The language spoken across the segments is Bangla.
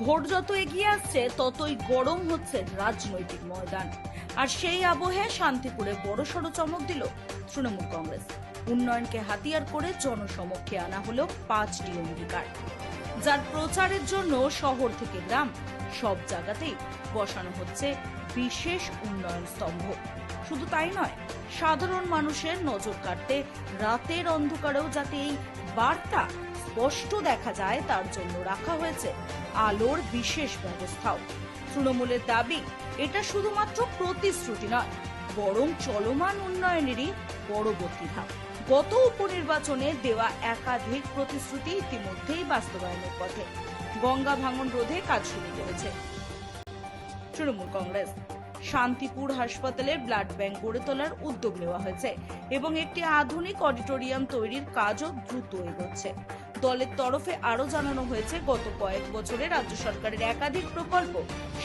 ভোট যত এগিয়ে আসছে ততই গরম হচ্ছে রাজনৈতিক ময়দান। আর সেই আবহে শান্তিপুরে বড়সড় চমক দিল তৃণমূল কংগ্রেস। উন্নয়নকে হাতিয়ার করে জনসমক্ষে আনা হলো 5টি অঙ্গীকার, যার প্রচারের জন্য শহর থেকে গ্রাম সব জায়গাতেই বসানো হচ্ছে বিশেষ উন্নয়ন স্তম্ভ। শুধু তাই নয়, সাধারণ মানুষের নজর কাটতে রাতের অন্ধকারেও যাতে এই বার্তা স্পষ্ট দেখা যায় তার জন্য রাখা হয়েছে আলোর বিশেষ ব্যবস্থাও। তৃণমূলের দাবি, এটা শুধুমাত্র প্রতিশ্রুতি নয়, বরং চলমান উন্নয়নেরই পরবর্তী ধাপ। গত উপনির্বাচনে দেওয়া একাধিক প্রতিশ্রুতি ইতিমধ্যেই বাস্তবায়নের পথে। গঙ্গা ভাঙন রোধে কাজ শুরু করেছে তৃণমূল কংগ্রেস। শান্তিপুর হাসপাতালে ব্লাড ব্যাংক গড়ে তোলার উদ্যোগ নেওয়া হয়েছে এবং একটি আধুনিক অডিটোরিয়াম তৈরির কাজও দ্রুত এগোচ্ছে। দলের তরফে আরো জানানো হয়েছে, গত কয়েক বছরে রাজ্য সরকারের একাধিক প্রকল্প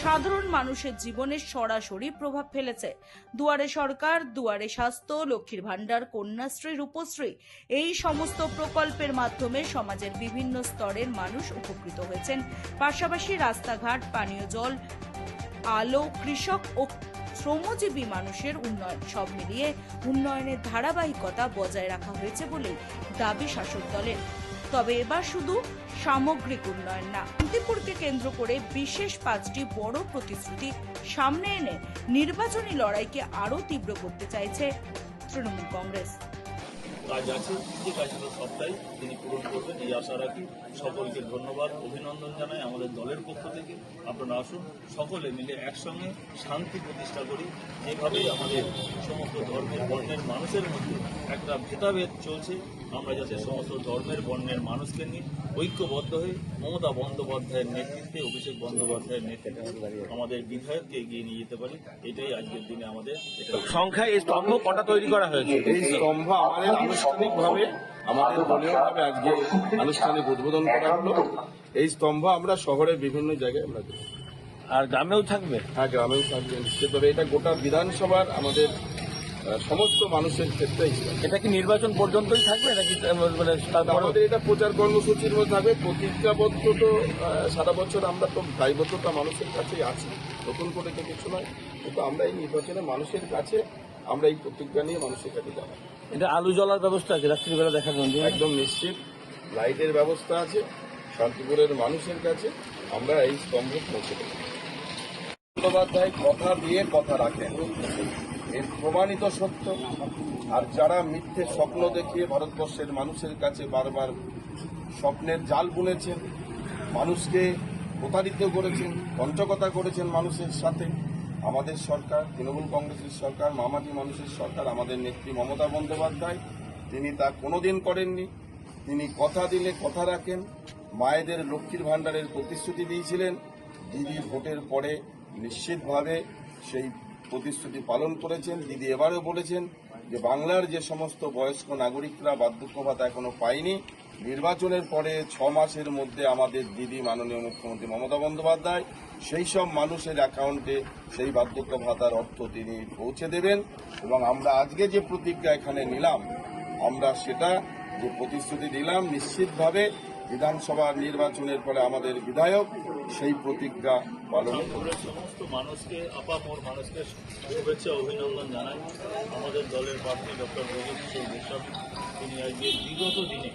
সাধারণ মানুষের জীবনে সরাসরি প্রভাব ফেলেছে। দুয়ারে সরকার, দুয়ারে স্বাস্থ্য, লক্ষ্মীর ভান্ডার, কন্যাশ্রী, রূপশ্রী, এই সমস্ত প্রকল্পের মাধ্যমে সমাজের বিভিন্ন স্তরের মানুষ উপকৃত হয়েছেন। পাশাপাশি রাস্তাঘাট, পানীয় জল, আলো, কৃষক ও শ্রমজীবী মানুষের উন্নয়ন, সব মিলিয়ে উন্নয়নের ধারাবাহিকতা বজায় রাখা হয়েছে বলে দাবি শাসক দলের। তবে এবার শুধু সামগ্রিক উন্নয়ন না, শান্তিপুরকে কেন্দ্র করে বিশেষ 5টি বড় প্রতিশ্রুতি সামনে এনে নির্বাচনী লড়াইকে আরো তীব্র করতে চাইছে তৃণমূল কংগ্রেস। কাজ আছে, যে কাজগুলো সবটাই তিনি পূরণ করবেন এই আশা রাখি। সকলকে ধন্যবাদ, অভিনন্দন জানাই আমাদের দলের পক্ষ থেকে। আপনারা আসুন, সকলে মিলে একসঙ্গে শান্তি প্রতিষ্ঠা করি। যেভাবে আমাদের সমস্ত ধর্মের বর্ণের মানুষের মধ্যে একটা ভেদাভেদ চলছে, আমরা যাতে সমস্ত ধর্মের বর্ণের মানুষকে নিয়ে ঐক্যবদ্ধ হয়ে মমতা বন্দ্যোপাধ্যায়ের নেতৃত্বে, অভিষেক বন্দ্যোপাধ্যায়ের নেতৃত্বে আমাদের বিধায়ককে এগিয়ে নিয়ে যেতে পারি, এটাই আজকের দিনে আমাদের। সংখ্যায় এই স্তম্ভ কটা তৈরি করা হয়েছে? এই স্তম্ভ আমাদের আনুষ্ঠানিকভাবে আমাদের দলীয়ভাবে আজকে আনুষ্ঠানিক উদ্বোধন করা হলো। এই স্তম্ভ আমরা শহরের বিভিন্ন জায়গায় আমরা দেব। আর গ্রামেও থাকবে? হ্যাঁ, গ্রামেও থাকবে নিশ্চিতভাবে। এটা গোটা বিধানসভার আমাদের সমস্ত মানুষের ক্ষেত্রে এটা কি নির্বাচন পর্যন্তই থাকবে নাকি মানে আমাদের এটা প্রচার কর্মসূচির মধ্যে থাকবে। প্রতিজ্ঞাবদ্ধ তো সারা বছর আমরা তো দায়বদ্ধতা মানুষের কাছেই আছি, নতুন করে তো কিছু নয়, কিন্তু আমরা এই নির্বাচনে মানুষের কাছে আমরা এই প্রতিজ্ঞা নিয়ে মানুষের কাছে যাবো। এটা আলু জ্বলার ব্যবস্থা আছে রাত্রিবেলা দেখার জন্য? একদম নিশ্চিত, লাইটের ব্যবস্থা আছে। শান্তিপুরের মানুষের কাছে আমরা এই স্তম্ভ পৌঁছে দেব। বন্দ্যোপাধ্যায় কথা দিয়ে কথা রাখেন, এর প্রমাণিত সত্য। আর যারা মিথ্যে স্বপ্ন দেখিয়ে ভারতবর্ষের মানুষের কাছে বারবার স্বপ্নের জাল বুনেছেন, মানুষকে প্রতারিত করেছেন, কণ্ঠকতা করেছেন মানুষের সাথে, আমাদের সরকার, তৃণমূল কংগ্রেসের সরকার, মামাটি মানুষের সরকার, আমাদের নেত্রী মমতা বন্দ্যোপাধ্যায়, তিনি তা কোনোদিন করেননি। তিনি কথা দিলে কথা রাখেন। মায়েদের লক্ষ্মীর ভান্ডারের প্রতিশ্রুতি দিয়েছিলেন, দিদি ভোটের পরে নিশ্চিতভাবে সেই প্রতিশ্রুতি পালন করেছেন। দিদি এবারেও বলেছেন যে বাংলার যে সমস্ত বয়স্ক নাগরিকরা বার্ধক্য ভাতা এখনো পায়নি, নির্বাচনের পরে 6 মাসের মধ্যে আমাদের দিদি মাননীয় মুখ্যমন্ত্রী মমতা বন্দ্যোপাধ্যায় সেই সব মানুষের অ্যাকাউন্টে সেই বার্ধক্য ভাতার অর্থ তিনি পৌঁছে দেবেন। এবং আমরা আজকে যে প্রতিজ্ঞা এখানে নিলাম, আমরা সেটা যে প্রতিশ্রুতি দিলাম, নিশ্চিতভাবে বিধানসভা নির্বাচনের পরে আমাদের বিধায়ক সেই প্রতিজ্ঞা পালন করবে। সমস্ত মানুষকে, আপামর মানুষকে শুভেচ্ছা অভিনন্দন জানাই। আমাদের দলের প্রার্থী ডক্টর রবীন্দ্র ভূষণ, তিনি আজকে বিগত দিনে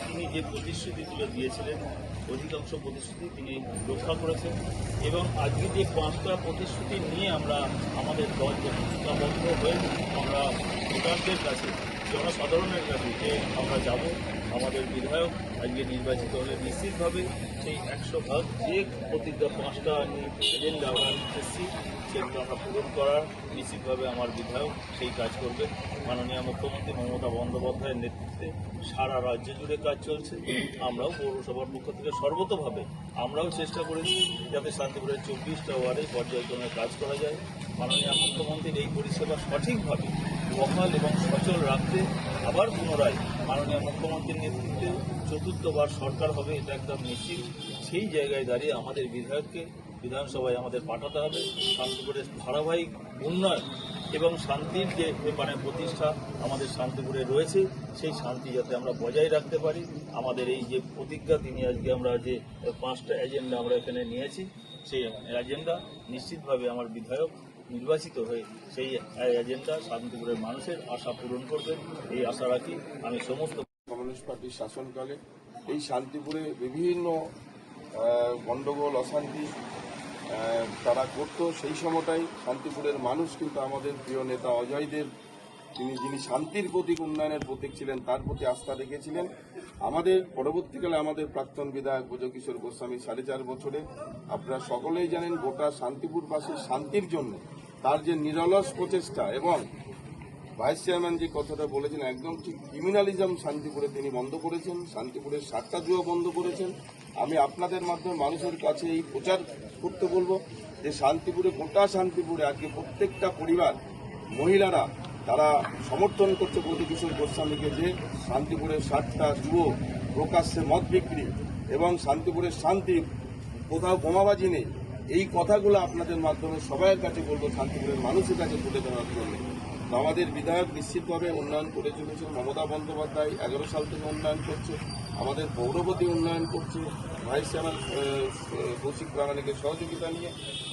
তিনি যে প্রতিশ্রুতিগুলো দিয়েছিলেন, অধিকাংশ প্রতিশ্রুতি তিনি রক্ষা করেছেন। এবং আজকে যে 5টা প্রতিশ্রুতি নিয়ে আমরা আমাদের দল প্রতিজ্ঞাবদ্ধ হয়ে আমরা ভোটারদের কাছে, জনসাধারণের কাছে যে আমরা যাব, আমাদের বিধায়ক আজকে নির্বাচিত হলে নিশ্চিতভাবে সেই 100% যে প্রতিজ্ঞা 5টা এজেন্ডা আমরা এসেছি সেগুলো আমরা পূরণ করার নিশ্চিতভাবে আমার বিধায়ক সেই কাজ করবে। মাননীয় মুখ্যমন্ত্রী মমতা বন্দ্যোপাধ্যায়ের নেতৃত্বে সারা রাজ্য জুড়ে কাজ চলছে। আমরাও পৌরসভার পক্ষ থেকে সর্বতভাবে আমরাও চেষ্টা করেছি যাতে শান্তিপুরের 24টা ওয়ার্ডে পর্যায়ক্রমে কাজ করা যায়। মাননীয় মুখ্যমন্ত্রীর এই পরিষেবা সঠিকভাবে বহাল এবং সচল রাখতে আবার পুনরায় মাননীয় মুখ্যমন্ত্রীর নেতৃত্বে 4র্থবার সরকার হবে, এটা একদম নিশ্চিত। সেই জায়গায় দাঁড়িয়ে আমাদের বিধায়ককে বিধানসভায় আমাদের পাঠাতে হবে। শান্তিপুরের ধারাবাহিক উন্নয়ন এবং শান্তির যে প্রতিষ্ঠা আমাদের শান্তিপুরে রয়েছে, সেই শান্তি যাতে আমরা বজায় রাখতে পারি। আমাদের এই যে প্রতিজ্ঞা, তিনি আজকে আমরা যে 5টা এজেন্ডা আমরা এখানে নিয়েছি, সেই এজেন্ডা নিশ্চিতভাবে আমার বিধায়ক নির্বাচিত হয়ে সেই এজেন্ডা শান্তিপুরের মানুষের আশা পূরণ করবেন, এই আশা রাখি। আমি সমস্ত কমিউনিস্ট পার্টির শাসনকালে এই শান্তিপুরে বিভিন্ন গণ্ডগোল অশান্তি তারা করতো। সেই সময়টাই শান্তিপুরের মানুষ কিন্তু আমাদের প্রিয় নেতা অজয়দের, যিনি শান্তির প্রতীক, উন্নয়নের প্রতীক ছিলেন, তার প্রতি আস্থা রেখেছিলেন। আমাদের পরবর্তীকালে আমাদের প্রাক্তন বিধায়ক ব্রজকিশোর গোস্বামী 4.5 বছরে, আপনারা সকলেই জানেন, গোটা শান্তিপুরবাসীর শান্তির জন্য তার যে নিরলস প্রচেষ্টা, এবং ভাইস চেয়ারম্যান যে কথাটা বলেছেন একদম ঠিক, ক্রিমিনালিজম শান্তিপুরে তিনি বন্ধ করেছেন, শান্তিপুরের সাতটা জুয়া বন্ধ করেছেন। আমি আপনাদের মাধ্যমে মানুষের কাছে এই প্রচার করতে বলবো যে শান্তিপুরে, গোটা শান্তিপুরে আজকে প্রত্যেকটা পরিবার, মহিলারা তারা সমর্থন করছে ব্রজকিশোর গোস্বামীকে, যে শান্তিপুরের 7টা জুয়ো, প্রকাশ্যে মদ বিক্রি এবং শান্তিপুরের শান্তি, কোথাও বোমাবাজি নেই। এই কথাগুলো আপনাদের মাধ্যমে সবাইয়ের কাছে বলবো, শান্তিপুরের মানুষের কাছে তুলে ধরার জন্য। তো আমাদের বিধায়ক নিশ্চিতভাবে উন্নয়ন করে চলেছে। মমতা বন্দ্যোপাধ্যায় 11 সাল থেকে উন্নয়ন করছে, আমাদের পৌরপতি উন্নয়ন করছে, ভাইস চেয়ারম্যান কৌশিক প্রামাণিকের সহযোগিতা নিয়ে।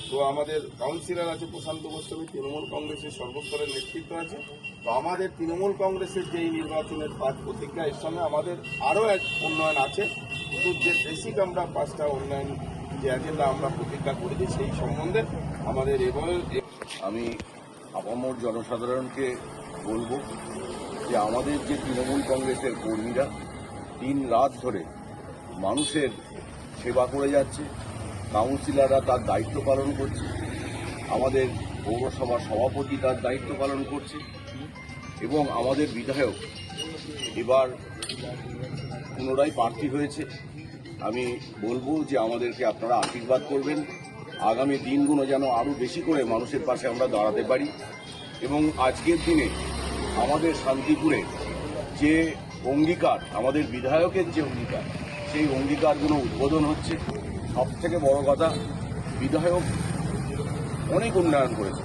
তো আমাদের কাউন্সিলর আছে প্রশান্ত গোস্বামী, তৃণমূল কংগ্রেসের সর্বস্তরের নেতৃত্ব আছে। তো আমাদের তৃণমূল কংগ্রেসের যে এই নির্বাচনের 5 প্রতিজ্ঞা, এর সঙ্গে আমাদের আরও এক উন্নয়ন আছে। কিন্তু যে বেসিক আমরা 5টা উন্নয়ন যে এজেন্ডা আমরা প্রতিজ্ঞা করেছি, সেই সম্বন্ধে আমাদের এবারে আমি আপামর জনসাধারণকে বলবো যে আমাদের যে তৃণমূল কংগ্রেসের কর্মীরা দিন রাত ধরে মানুষের সেবা করে যাচ্ছে, কাউন্সিলররা তার দায়িত্ব পালন করছে, আমাদের পৌরসভার সভাপতি তার দায়িত্ব পালন করছে, এবং আমাদের বিধায়ক এবার পুনরায় প্রার্থী হয়েছে। আমি বলবো যে আমাদেরকে আপনারা আশীর্বাদ করবেন, আগামী দিনগুলো যেন আরও বেশি করে মানুষের পাশে আমরা দাঁড়াতে পারি। এবং আজকের দিনে আমাদের শান্তিপুরে যে অঙ্গীকার, আমাদের বিধায়কের যে অঙ্গীকার, সেই অঙ্গীকারগুলো উদ্বোধন হচ্ছে। সব থেকে বড় কথা, বিধায়ক অনেক উন্নয়ন করেছে,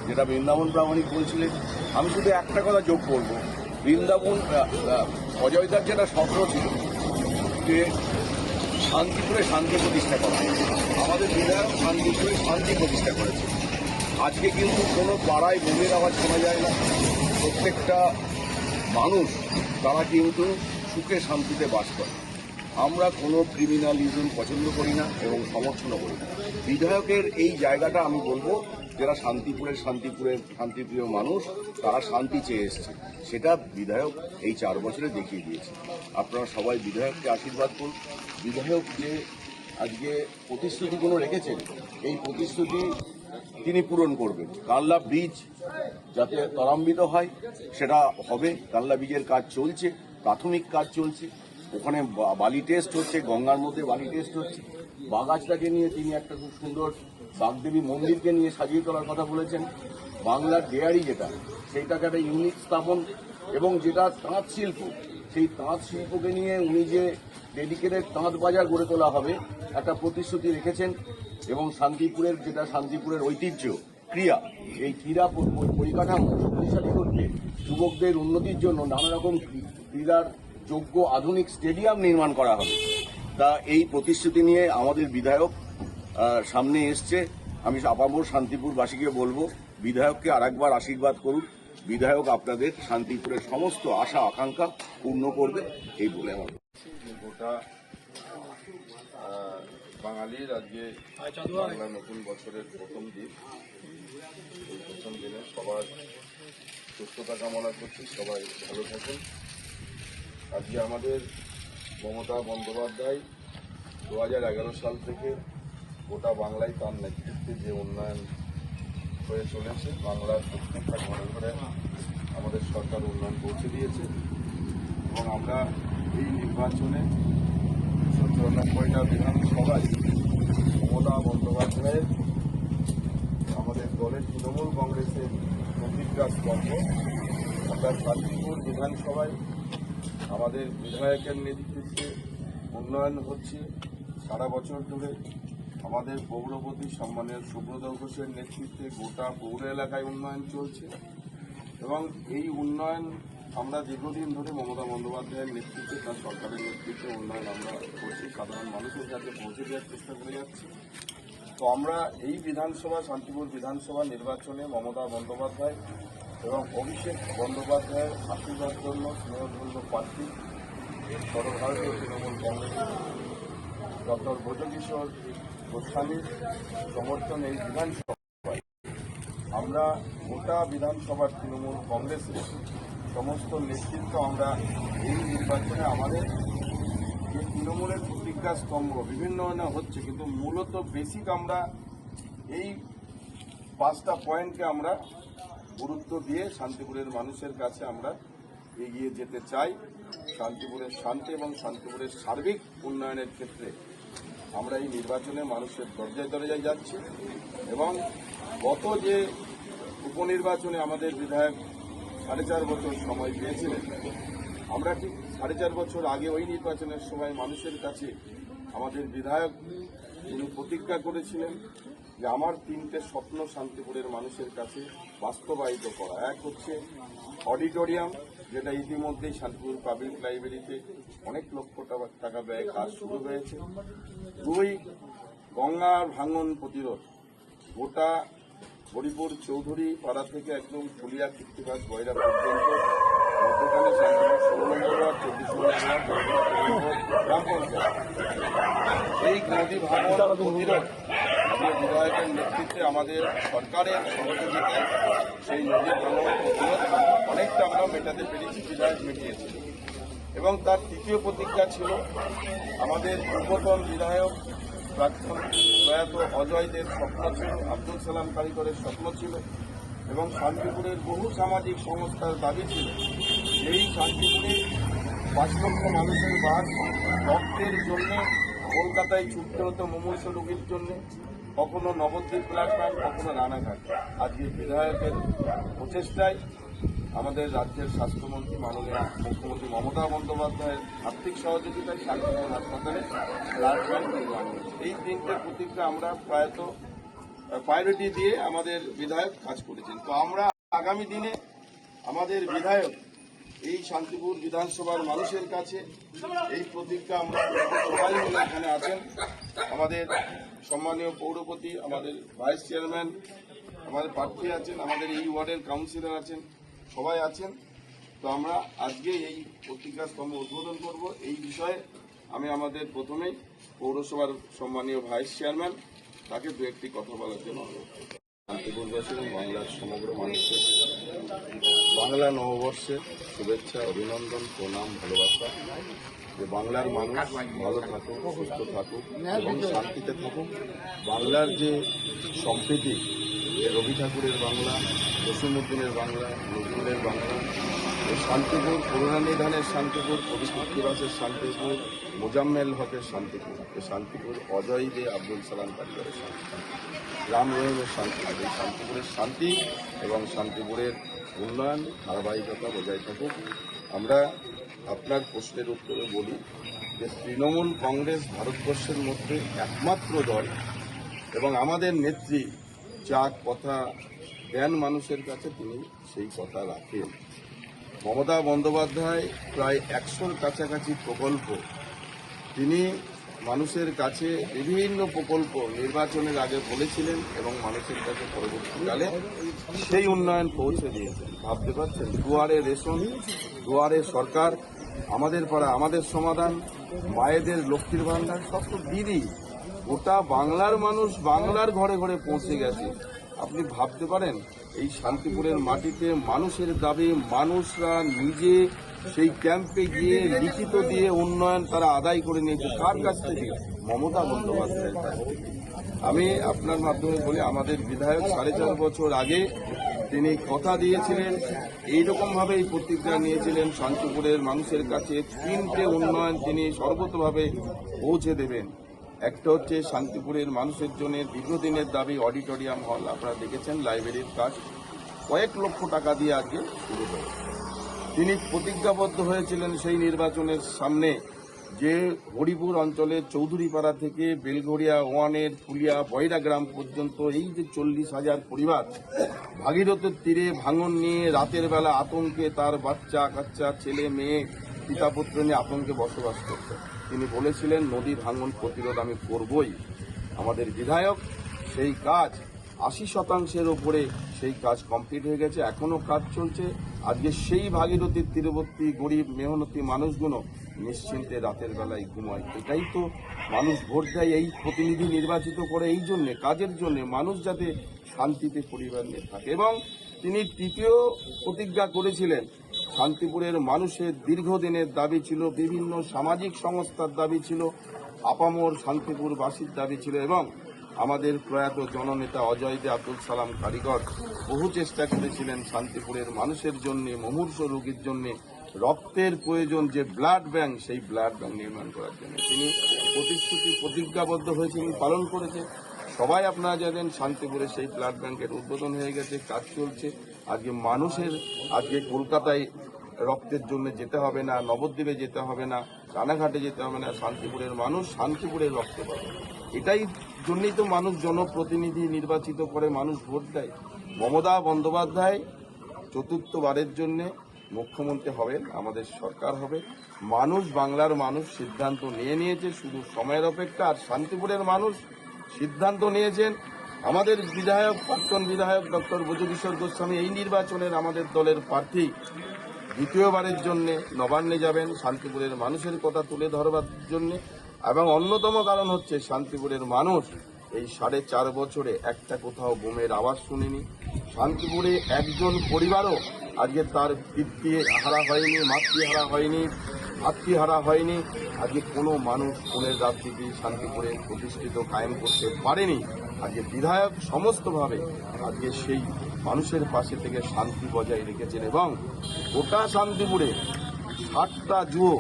যেটা বৃন্দাবন প্রামাণিক বলছিলেন। আমি শুধু একটা কথা যোগ করব, বৃন্দাবন অজয়দার যেটা স্বপ্ন ছিল যে শান্তিপুরে শান্তি প্রতিষ্ঠা করা, আমাদের বিধায়ক শান্তিপুরে শান্তি প্রতিষ্ঠা করেছে। আজকে কিন্তু কোনো পাড়ায় বোমের আওয়াজ শোনা যায় না, প্রত্যেকটা মানুষ তারা কিন্তু সুখে শান্তিতে বাস করে। আমরা কোনো ক্রিমিনালিজম পছন্দ করি না এবং সমর্থনও করি না। বিধায়কের এই জায়গাটা আমি বলবো, যারা শান্তিপ্রিয় মানুষ, তারা শান্তি চেয়ে এসছে, সেটা বিধায়ক এই 4 বছরে দেখিয়ে দিয়েছে। আপনারা সবাই বিধায়ককে আশীর্বাদ করুন। বিধায়ক যে আজকে প্রতিশ্রুতিগুলো রেখেছেন, এই প্রতিশ্রুতি তিনি পূরণ করবেন। কানলা ব্রিজ যাতে ত্বরান্বিত হয় সেটা হবে। কানলা ব্রিজের কাজ চলছে, প্রাথমিক কাজ চলছে, ওখানে বালি টেস্ট হচ্ছে, গঙ্গার মধ্যে বালি টেস্ট হচ্ছে। বাগাছটাকে নিয়ে তিনি একটা খুব সুন্দর বাগদেবী মন্দিরকে নিয়ে সাজিয়ে তোলার কথা বলেছেন। বাংলার ডেয়ারি যেটা, সেইটাকে একটা ইউনিট স্থাপন, এবং যেটা তাঁত শিল্প, সেই তাঁত শিল্পকে নিয়ে উনি যে ডেডিকেটেড তাঁত বাজার গড়ে তোলা হবে, একটা প্রতিশ্রুতি রেখেছেন। এবং শান্তিপুরের ঐতিহ্য ক্রীড়া, এই ক্রীড়া পরিকাঠামো শক্তিশালী করতে, যুবকদের উন্নতির জন্য নানা রকম ক্রীড়ার যোগ্য আধুনিক স্টেডিয়াম নির্মাণ করা হবে। তা এই প্রতিশ্রুতি নিয়ে আমাদের বিধায়ক সামনে এসছে। আমি আপামর শান্তিপুরবাসীকে বলবো, বিধায়ককে আরেকবার আশীর্বাদ করুন। বিধায়ক আপনাদের শান্তিপুরের সমস্ত আশা আকাঙ্ক্ষা পূর্ণ করবে, এই বলে আমার গোটা বাঙালির আজকে বাংলা নতুন বছরের প্রথম দিন। এই প্রথম দিনে সবার সুস্থতা কামনা করছি, সবাই ভালো থাকুন। আজকে আমাদের মমতা বন্দ্যোপাধ্যায় 2011 সাল থেকে গোটা বাংলায় তার নেতৃত্বে যে উন্নয়ন হয়ে চলেছে, বাংলার প্রত্যেকটা ঘরে ঘরে আমাদের সরকার উন্নয়ন পৌঁছে দিয়েছে। এবং আমরা এই নির্বাচনে 94টা বিধানসভায় মমতা বন্দ্যোপাধ্যায়ের, আমাদের দলের তৃণমূল কংগ্রেসের প্রতিজ্ঞা স্তম্ভ, আমরা শান্তিপুর বিধানসভায় আমাদের বিধায়কের নেতৃত্বে উন্নয়ন হচ্ছে। সারা বছর ধরে আমাদের পৌরপতি সম্মানীয় সুব্রত ঘোষের নেতৃত্বে গোটা পৌর এলাকায় উন্নয়ন চলছে এবং এই উন্নয়ন আমরা দীর্ঘদিন ধরে মমতা বন্দ্যোপাধ্যায়ের নেতৃত্বে তার সরকারের নেতৃত্বে উন্নয়ন আমরা করছি, সাধারণ মানুষের কাছে পৌঁছে দেওয়ার চেষ্টা করে যাচ্ছি। তো আমরা এই বিধানসভা শান্তিপুর বিধানসভা নির্বাচনে মমতা বন্দ্যোপাধ্যায় এবং অভিষেক বন্দ্যোপাধ্যায়ের আশীর্বাদ জন্য স্নেহধন্য প্রার্থী সর্বভারতীয় তৃণমূল কংগ্রেস ডক্টর ব্রজকিশোর গোস্বামীর সমর্থনে এই বিধানসভায় আমরা গোটা বিধানসভার তৃণমূল কংগ্রেসের সমস্ত নেতৃত্ব আমরা এই নির্বাচনে আমাদের যে তৃণমূলের প্রতিজ্ঞা স্তম্ভ বিভিন্ন হচ্ছে, কিন্তু মূলত বেসিক আমরা এই 5টা পয়েন্টকে আমরা গুরুত্ব দিয়ে শান্তিপুরের মানুষের কাছে আমরা এগিয়ে যেতে চাই। শান্তিপুরের শান্তি এবং শান্তিপুরের সার্বিক উন্নয়নের ক্ষেত্রে আমরা এই নির্বাচনে মানুষের দরজায় দরজায় যাচ্ছি এবং গত যে উপনির্বাচনে আমাদের বিধায়ক 4.5 বছর সময় পেয়েছিলেন, আমরা ঠিক 4.5 বছর আগে ওই নির্বাচনের সময় মানুষের কাছে আমাদের বিধায়ক তিনি প্রতিজ্ঞা করেছিলেন যে আমার 3টে স্বপ্ন শান্তিপুরের মানুষের কাছে বাস্তবায়িত করা। এক হচ্ছে অডিটোরিয়াম, যেটা ইতিমধ্যেই শান্তিপুর পাবলিক লাইব্রেরিতে অনেক লক্ষ টাকা ব্যয়ে কাজ শুরু হয়েছে। 2, গঙ্গার ভাঙন প্রতিরোধ। গোটা হরিপুর চৌধুরী পাড়া থেকে একদম ফুলিয়া কৃত্তিবাস বয়রা পর্যন্ত গতকালে শান্তিপুর 16 নম্বর ওয়ার্ড, 24 নম্বর ওয়ার্ড, গ্রাম পঞ্চায়েত এই নদী ভাঙন প্রতিরোধ আমাদের বিধায়কের নেতৃত্বে আমাদের সরকারের সহযোগিতায় সেই নদী ভাঙন প্রতিরোধ অনেকটা আমরা মেটাতে পেরেছি, বিধায়ক মিটিয়েছি। এবং তার তৃতীয় প্রতিজ্ঞা ছিল আমাদের পূর্বতন বিধায়ক প্রাক্তন প্রয়াত অজয়দের স্বপ্ন ছিল, আব্দুল সালাম কারিগরের স্বপ্ন ছিল এবং শান্তিপুরের বহু সামাজিক সংস্থার দাবি ছিল এই শান্তিপুরে 5 লক্ষ মানুষের বাস রক্তের জন্য কলকাতায় ছুটতে হতো মুমূর্ষু রোগীর জন্য, কখনো নবদ্বীপ প্ল্যাটফর্ম, কখনো রানাঘাট। আজকে বিধায়কের প্রচেষ্টায় আমাদের রাজ্যের স্বাস্থ্যমন্ত্রী মাননীয় মুখ্যমন্ত্রী মমতা বন্দ্যোপাধ্যায়ের আর্থিক সহযোগিতায় শান্তিপুর হাসপাতালে ব্লাড ব্যাংক নির্মাণ হয়েছে। এই 3টে প্রতিজ্ঞা আমরা প্রায়োরিটি দিয়ে আমাদের বিধায়ক কাজ করেছেন। তো আমরা আগামী দিনে আমাদের বিধায়ক এই শান্তিপুর বিধানসভার মানুষের কাছে এই প্রতিজ্ঞা আমরা সবাই মিলে এখানে আছেন, আমাদের সম্মানীয় পৌরপতি, আমাদের ভাইস চেয়ারম্যান, আমাদের প্রার্থী আছেন, আমাদের এই ওয়ার্ডের কাউন্সিলর আছেন, সবাই আছেন। তো আমরা আজকে এই প্রতিজ্ঞা স্তম্ভ উদ্বোধন করব। এই বিষয়ে আমি আমাদের প্রথমেই পৌরসভার সম্মানীয় ভাইস চেয়ারম্যান তাকে 2-1টি কথা বলার জন্য অনুরোধ করব। শান্তিপুরবাসী এবং বাংলার সমগ্র মানুষের বাংলা নববর্ষের শুভেচ্ছা, অভিনন্দন, প্রণাম, ভালোবাসা। যে বাংলার মানুষ ভালো থাকুক, সুস্থ থাকুক এবং শান্তিতে থাকুক। বাংলার যে সম্প্রীতি, রবি ঠাকুরের বাংলা, জসীমউদ্দিনের বাংলা, নজরুলের বাংলা, শান্তিপুর, করুণানিধানের শান্তিপুর, কবি কৃত্তিবাসের শান্তিপুর, মোজাম্মেল হকের শান্তিপুর, শান্তিপুর অজয় দে আব্দুল সালাম কারিগরের শান্তিপুর, রাম রহিমের শান্তিপুর। এই শান্তিপুরের শান্তি এবং শান্তিপুরের উন্নয়ন ধারাবাহিকতা বজায় থাকুক। আমরা আপনার প্রশ্নের উত্তরে বলি যে তৃণমূল কংগ্রেস ভারতবর্ষের মধ্যে একমাত্র দল এবং আমাদের নেত্রী যা কথা দেন মানুষের কাছে তিনি সেই কথা রাখেন। মমতা বন্দ্যোপাধ্যায় প্রায় 100-র কাছাকাছি প্রকল্প তিনি মানুষের কাছে বিভিন্ন প্রকল্প নির্বাচনের আগে বলেছিলেন এবং মানুষের কাছে পরবর্তীকালে সেই উন্নয়ন পৌঁছে দিয়েছেন। ভাবতে পারছেন, দুয়ারে রেশন, দুয়ারে সরকার, আমাদের পাড়া আমাদের সমাধান, মায়েদের লক্ষ্মীর ভান্ডার, সব তো দিদি গোটা বাংলার মানুষ বাংলার ঘরে ঘরে পৌঁছে গেছে। আপনি ভাবতে পারেন এই শান্তিপুরের মাটিতে মানুষের দাবি মানুষরা নিজে সেই ক্যাম্পে গিয়ে লিখিত দিয়ে উন্নয়ন তারা আদায় করে নিয়েছে। কার কাছ থেকে? মমতা বন্দ্যোপাধ্যায়ের কাছ থেকে। আমি আপনার মাধ্যমে বলি, আমাদের বিধায়ক 4.5 বছর আগে তিনি কথা দিয়েছিলেন, এইরকমভাবে এই প্রতিজ্ঞা নিয়েছিলেন শান্তিপুরের মানুষের কাছে 3টে উন্নয়ন তিনি সর্বতভাবে পৌঁছে দেবেন। একটা হচ্ছে শান্তিপুরের মানুষের জন্য দীর্ঘদিনের দাবি অডিটোরিয়াম হল। আপনারা দেখেছেন লাইব্রেরির কাজ কয়েক লক্ষ টাকা দিয়ে আজকে শুরু হয়েছে। তিনি প্রতিজ্ঞাবদ্ধ হয়েছিলেন সেই নির্বাচনের সামনে যে হরিপুর অঞ্চলের চৌধুরীপাড়া থেকে বেলঘড়িয়া ওয়ানের ফুলিয়া বয়রা গ্রাম পর্যন্ত এই যে 40,000 পরিবার ভাগীরথীর তীরে ভাঙন নিয়ে রাতের বেলা আতঙ্কে তার বাচ্চা কাচ্চা ছেলে মেয়ে পিতা পুত্র নিয়ে আতঙ্কে বসবাস করত। তিনি বলেছিলেন নদী ভাঙন প্রতিরোধ আমি করবই। আমাদের বিধায়ক সেই কাজ 80% উপরে সেই কাজ কমপ্লিট হয়ে গেছে, এখনো কাজ চলছে। আজকে সেই ভাগীরথীর তীরবর্তী গরিব মেহনতি মানুষগুলো নিশ্চিন্তে রাতের বেলায় ঘুমায়। এটাই তো মানুষ ভোট দেয় এই প্রতিনিধি নির্বাচিত করে এই জন্যে, কাজের জন্যে, মানুষ যাতে শান্তিতে পরিবার নিয়ে থাকে। এবং তিনি তৃতীয় প্রতিজ্ঞা করেছিলেন, শান্তিপুরের মানুষের দীর্ঘদিনের দাবি ছিল, বিভিন্ন সামাজিক সংস্থার দাবি ছিল, আপামর শান্তিপুরবাসীর দাবি ছিল এবং আমাদের প্রয়াত জননেতা অজয় দে আব্দুল সালাম কারিগর বহু চেষ্টা করেছিলেন শান্তিপুরের মানুষের জন্য, মুমূর্ষ রোগীর জন্য রক্তের প্রয়োজন যে ব্লাড ব্যাংক, সেই ব্লাড ব্যাংক নির্মাণ করার জন্য তিনি প্রতিশ্রুতি প্রতিজ্ঞাবদ্ধ হয়েছিলেন, পালন করেছে। সবাই আপনারা জানেন শান্তিপুরে সেই ব্লাড ব্যাংকের উদ্বোধন হয়ে গেছে, কাজ চলছে। আজকে মানুষের আজকে কলকাতায় রক্তের জন্য যেতে হবে না, নবদ্বীপে যেতে হবে না, রানাঘাটে যেতে হবে না, শান্তিপুরের মানুষ শান্তিপুরের রক্ত পাবে। এটাই জন্যই তো মানুষ জনপ্রতিনিধি নির্বাচিত করে, মানুষ ভোট দেয়। মমতা বন্দ্যোপাধ্যায় চতুর্থবারের জন্য মুখ্যমন্ত্রী হবেন, আমাদের সরকার হবে। মানুষ, বাংলার মানুষ সিদ্ধান্ত নিয়েছে, শুধু সময়ের অপেক্ষা। আর শান্তিপুরের মানুষ সিদ্ধান্ত নিয়েছেন, আমাদের বিধায়ক, প্রাক্তন বিধায়ক ডক্টর ব্রজকিশোর গোস্বামী এই নির্বাচনের আমাদের দলের প্রার্থী। দ্বিতীয়বারের জন্য নবান্নে যাবেন শান্তিপুরের মানুষের কথা তুলে ধরবার জন্য। এবং অন্যতম কারণ হচ্ছে শান্তিপুরের মানুষ এই 4.5 বছরে একটা কোথাও বোমের আওয়াজ শুনিনি। শান্তিপুরে একজন পরিবারও আজকে তার পিতৃ হারা হয়নি, মাতৃহারা হয়নি, ভাতৃহারা হয়নি। আজকে কোনো মানুষ খুনের রাজনীতি শান্তিপুরে প্রতিষ্ঠিত কায়েম করতে পারেনি। আজকে বিধায়ক সমস্তভাবে আজকে সেই মানুষের পাশে থেকে শান্তি বজায় রেখেছেন এবং গোটা শান্তিপুরে 7টা জুয়ো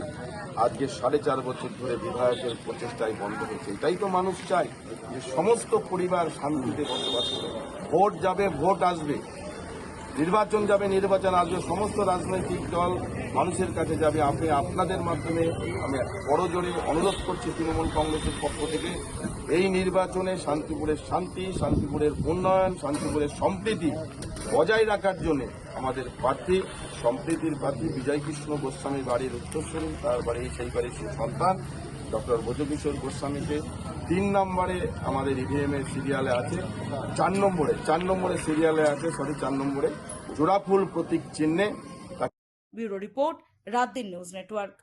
আজকে 4.5 বছর ধরে বিধায়কের প্রচেষ্টায় বন্ধ হয়েছে। এটাই তো মানুষ চায় যে সমস্ত পরিবার শান্তিতে বসবাস করে। ভোট যাবে, ভোট আসবে, নির্বাচন যাবে, নির্বাচন আসবে, সমস্ত রাজনৈতিক দল মানুষের কাছে যাবে। আপনি আপনাদের মাধ্যমে আমি বড় জোরে অনুরোধ করছি তৃণমূল কংগ্রেসের পক্ষ থেকে এই নির্বাচনে শান্তিপুরের শান্তি, শান্তিপুরের উন্নয়ন, শান্তিপুরের সম্প্রীতি বজায় রাখার জন্য আমাদের প্রার্থী, সম্প্রীতির প্রার্থী বিজয় কৃষ্ণ গোস্বামী বাড়ির উত্তরসূরি, তার বাড়ি সেই বাড়ির সন্তান ডক্টর ব্রজকিশোর গোস্বামীকে 3 নম্বরে আমাদের ইভিএম এর সিরিয়ালে আছে, 4 নম্বরে সিরিয়ালে আছে, 4 নম্বরে জোড়াফুল প্রতীক চিহ্নে। ব্যুরো রিপোর্ট, রাত দিন নিউজ নেটওয়ার্ক।